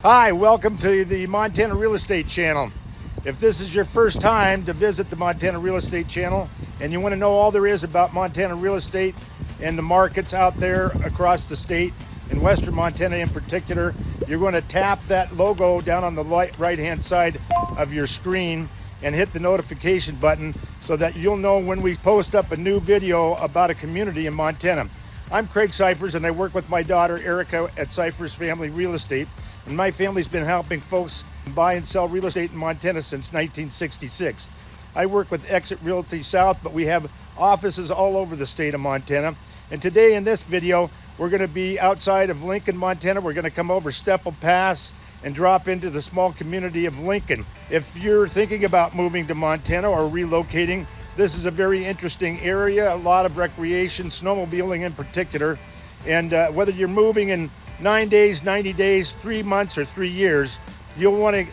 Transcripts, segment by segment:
Hi, welcome to the Montana Real Estate Channel. If this is your first time to visit the Montana Real Estate Channel and you want to know all there is about Montana real estate and the markets out there across the state, in western Montana in particular, you're going to tap that logo down on the right-hand side of your screen and hit the notification button so that you'll know when we post up a new video about a community in Montana. I'm Craig Cyphers and I work with my daughter Erica at Cyphers Family Real Estate, and my family's been helping folks buy and sell real estate in Montana since 1966. I work with Exit Realty South, but we have offices all over the state of Montana. And today in this video, we're going to be outside of Lincoln, Montana. We're going to come over Stemple Pass and drop into the small community of Lincoln. If you're thinking about moving to Montana or relocating, this is a very interesting area, a lot of recreation, snowmobiling in particular. And whether you're moving in 9 days, 90 days, 3 months, or 3 years, you'll want to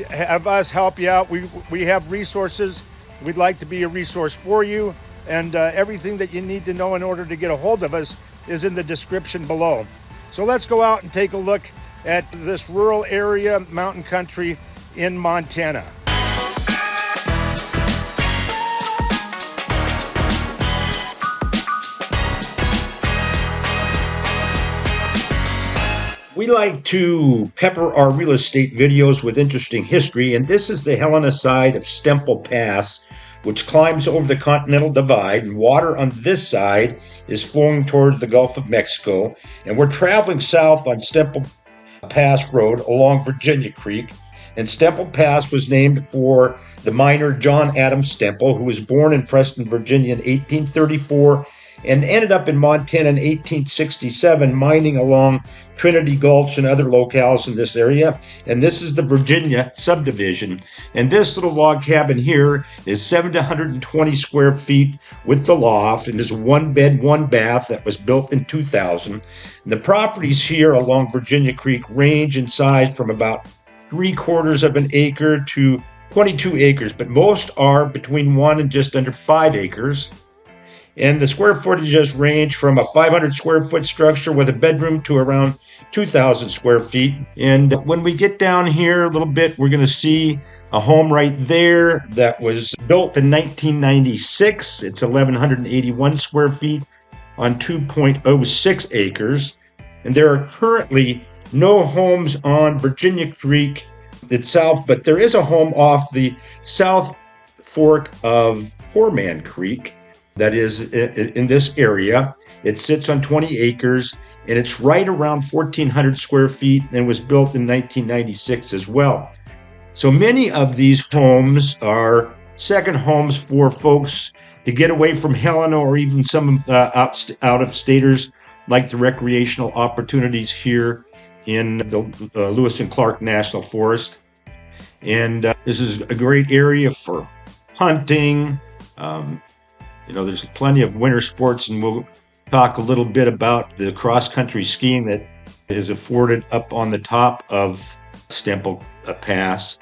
have us help you out. We have resources. We'd like to be a resource for you. And everything that you need to know in order to get a hold of us is in the description below. So let's go out and take a look at this rural area, mountain country in Montana. We like to pepper our real estate videos with interesting history, and this is the Helena side of Stemple Pass, which climbs over the Continental Divide, and water on this side is flowing toward the Gulf of Mexico. And we're traveling south on Stemple Pass Road along Virginia Creek. And Stemple Pass was named for the miner John Adams Stemple, who was born in Preston, Virginia in 1834 and ended up in Montana in 1867, mining along Trinity Gulch and other locales in this area. And this is the Virginia subdivision. And this little log cabin here is 720 square feet with the loft, and is a 1-bed, 1-bath that was built in 2000. And the properties here along Virginia Creek range in size from about 3/4 of an acre to 22 acres, but most are between 1 and just under 5 acres. And the square footages range from a 500 square foot structure with a bedroom to around 2,000 square feet. And when we get down here a little bit, we're going to see a home right there that was built in 1996. It's 1,181 square feet on 2.06 acres. And there are currently no homes on Virginia Creek itself, but there is a home off the South Fork of Foreman Creek that is in this area. It sits on 20 acres, and it's right around 1,400 square feet and was built in 1996 as well. So many of these homes are second homes for folks to get away from Helena, or even some out-of-staters like the recreational opportunities here in the Lewis and Clark National Forest. And this is a great area for hunting. There's plenty of winter sports, and we'll talk a little bit about the cross-country skiing that is afforded up on the top of Stemple Pass.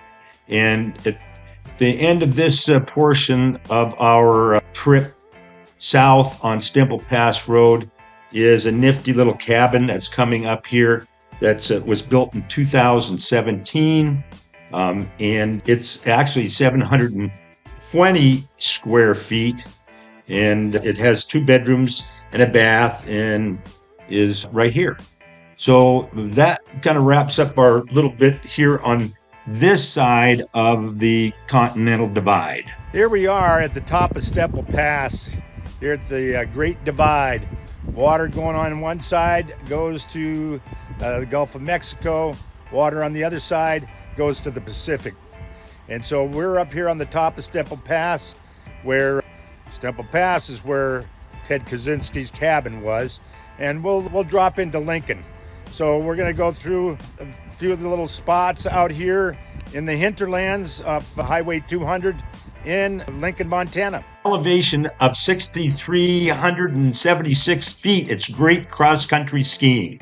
And at the end of this portion of our trip south on Stemple Pass Road is a nifty little cabin that's coming up here that was built in 2017. And it's actually 720 square feet. And it has 2 bedrooms and a bath, and is right here. So that kind of wraps up our little bit here on this side of the Continental Divide. Here we are at the top of Stemple Pass, here at the Great Divide. Water going on one side goes to the Gulf of Mexico. Water on the other side goes to the Pacific. And so we're up here on the top of Stemple Pass, where Stemple Pass is where Ted Kaczynski's cabin was, and we'll drop into Lincoln. So we're going to go through a few of the little spots out here in the hinterlands of Highway 200 in Lincoln, Montana. Elevation of 6,376 feet. It's great cross-country skiing.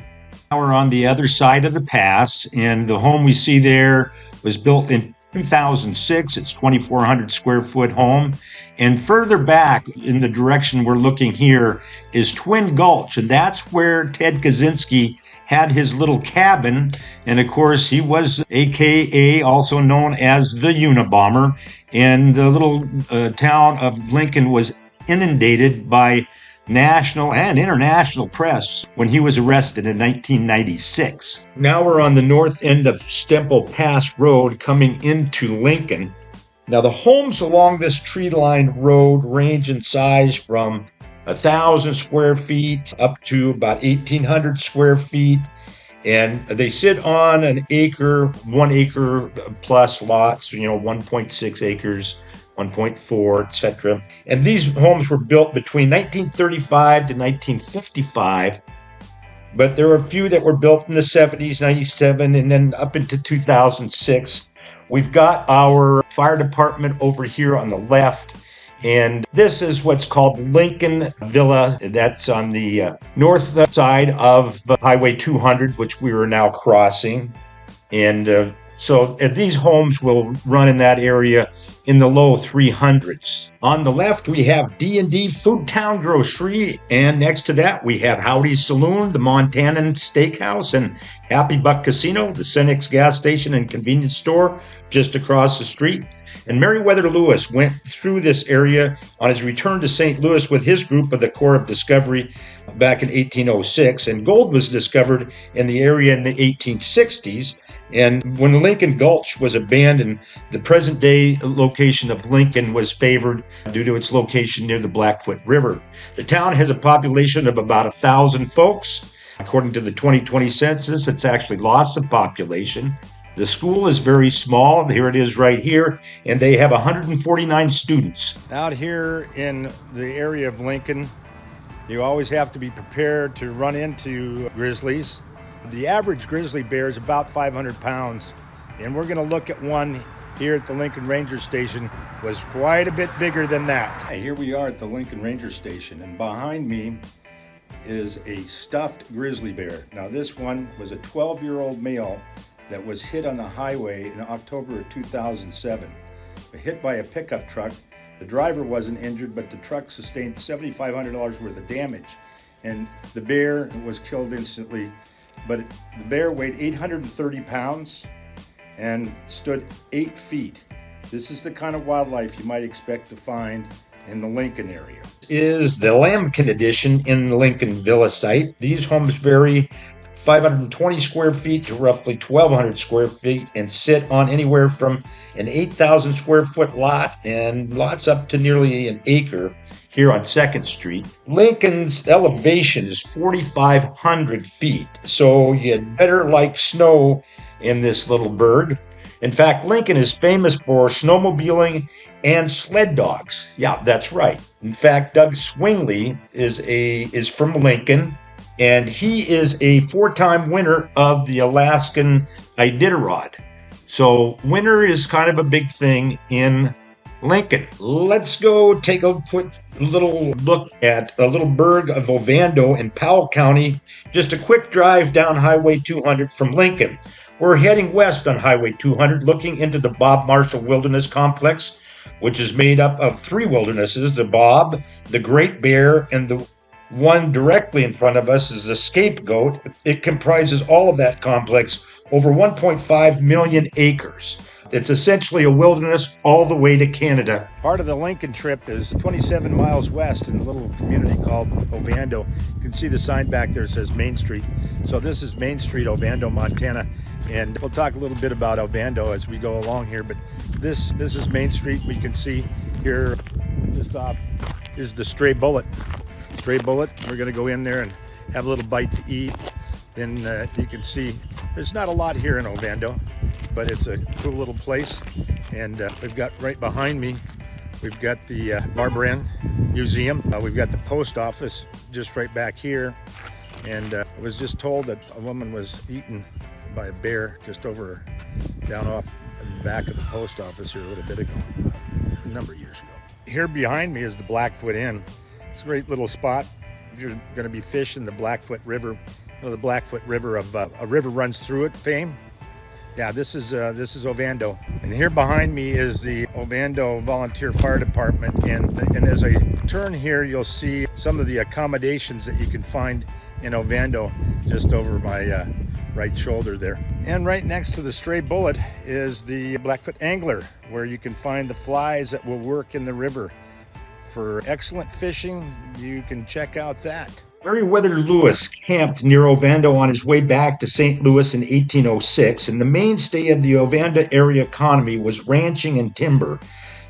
Now we're on the other side of the pass, and the home we see there was built in 2006. It's 2,400 square foot home. And further back in the direction we're looking here is Twin Gulch, and that's where Ted Kaczynski had his little cabin, and of course he was AKA also known as the Unabomber, and the little town of Lincoln was inundated by national and international press when he was arrested in 1996. Now we're on the north end of Stemple Pass Road coming into Lincoln. Now the homes along this tree-lined road range in size from 1,000 square feet up to about 1,800 square feet. And they sit on an acre, 1 acre plus lots, 1.6 acres, 1.4, etc. And these homes were built between 1935 to 1955. But there are a few that were built in the 70s, 97, and then up into 2006. We've got our fire department over here on the left, and this is what's called Lincoln Villa. That's on the north side of Highway 200, which we are now crossing. And so these homes will run in that area in the low 300s. On the left, we have D&D Food Town Grocery, and next to that, we have Howdy's Saloon, the Montanan Steakhouse, and Happy Buck Casino, the Cenex gas station and convenience store just across the street. And Meriwether Lewis went through this area on his return to St. Louis with his group of the Corps of Discovery back in 1806, and gold was discovered in the area in the 1860s. And when Lincoln Gulch was abandoned, the present-day location of Lincoln was favored due to its location near the Blackfoot River. The town has a population of about 1,000 folks. According to the 2020 census, it's actually lost some population. The school is very small. Here it is right here, and they have 149 students. Out here in the area of Lincoln, you always have to be prepared to run into grizzlies. The average grizzly bear is about 500 pounds, and we're going to look at one here at the Lincoln Ranger Station. Was quite a bit bigger than that. Here we are at the Lincoln Ranger Station, and behind me is a stuffed grizzly bear. Now this one was a 12-year-old male that was hit on the highway in October of 2007. Hit by a pickup truck. The driver wasn't injured, but the truck sustained $7,500 worth of damage. And the bear was killed instantly. But the bear weighed 830 pounds and stood 8 feet. This is the kind of wildlife you might expect to find in the Lincoln area. Is the Lambkin edition in the Lincoln Villa site. These homes vary 520 square feet to roughly 1,200 square feet and sit on anywhere from an 8,000 square foot lot and lots up to nearly an acre here on 2nd Street. Lincoln's elevation is 4,500 feet, so you'd better like snow in this little bird. In fact, Lincoln is famous for snowmobiling and sled dogs. Yeah, that's right. In fact, Doug Swingley is from Lincoln, and he is a 4-time winner of the Alaskan Iditarod. So winter is kind of a big thing in Lincoln. Let's go take a quick little look at a little burg of Ovando in Powell County. Just a quick drive down Highway 200 from Lincoln. We're heading west on Highway 200, looking into the Bob Marshall Wilderness Complex, which is made up of 3 wildernesses, the Bob, the Great Bear, and the one directly in front of us is the Scapegoat. It comprises all of that complex, over 1.5 million acres. It's essentially a wilderness all the way to Canada. Part of the Lincoln trip is 27 miles west in a little community called Ovando. You can see the sign back there that says Main Street. So this is Main Street, Ovando, Montana. And we'll talk a little bit about Ovando as we go along here. But this is Main Street. We can see here just off is the Stray Bullet. Stray Bullet. We're going to go in there and have a little bite to eat. Then you can see there's not a lot here in Ovando, but it's a cool little place. And we've got right behind me, we've got the Barber Inn Museum. We've got the post office just right back here. And I was just told that a woman was eaten by a bear just over down off the back of the post office here a little bit ago, a number of years ago. Here behind me is the Blackfoot Inn. It's a great little spot if you're going to be fishing the Blackfoot River. The Blackfoot River of a river runs through it fame. Yeah, this is Ovando, and here behind me is the Ovando Volunteer Fire Department. And as I turn here, you'll see some of the accommodations that you can find in Ovando. just over my right shoulder there. And right next to the Stray Bullet is the Blackfoot Angler, where you can find the flies that will work in the river. For excellent fishing, you can check out that. Meriwether Lewis camped near Ovando on his way back to St. Louis in 1806, and the mainstay of the Ovando area economy was ranching and timber.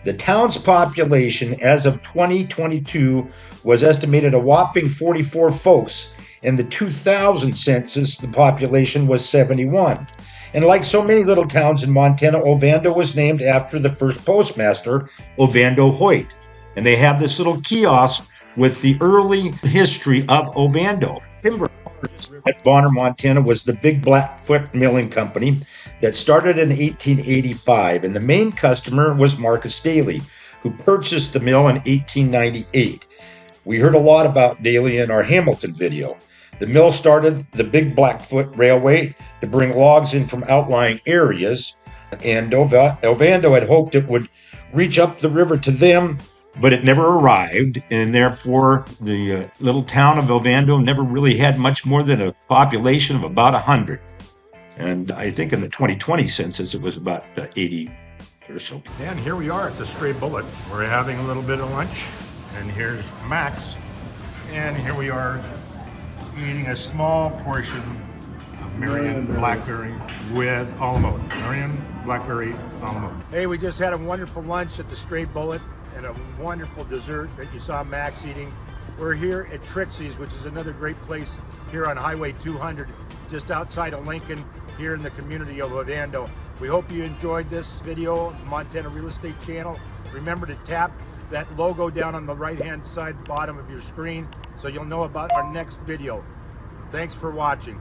The town's population as of 2022 was estimated a whopping 44 folks. In the 2000 census, the population was 71. And like so many little towns in Montana, Ovando was named after the first postmaster, Ovando Hoyt. And they have this little kiosk with the early history of Ovando. Timber at Bonner, Montana was the big Blackfoot milling company that started in 1885, and the main customer was Marcus Daly, who purchased the mill in 1898. We heard a lot about Daly in our Hamilton video. The mill started the big Blackfoot Railway to bring logs in from outlying areas, and Ovando had hoped it would reach up the river to them, but it never arrived, and therefore the little town of Ovando never really had much more than a population of about 100. And I think in the 2020 census it was about 80 or so. And here we are at the Stray Bullet. We're having a little bit of lunch, and here's Max. And here we are eating a small portion of Marion Blackberry with a la mode. Marion Blackberry a la mode. Hey, we just had a wonderful lunch at the Stray Bullet and a wonderful dessert that you saw Max eating. We're here at Trixi's, which is another great place here on Highway 200, just outside of Lincoln, here in the community of Ovando. We hope you enjoyed this video of the Montana Real Estate Channel. Remember to tap that logo down on the right-hand side bottom of your screen so you'll know about our next video. Thanks for watching.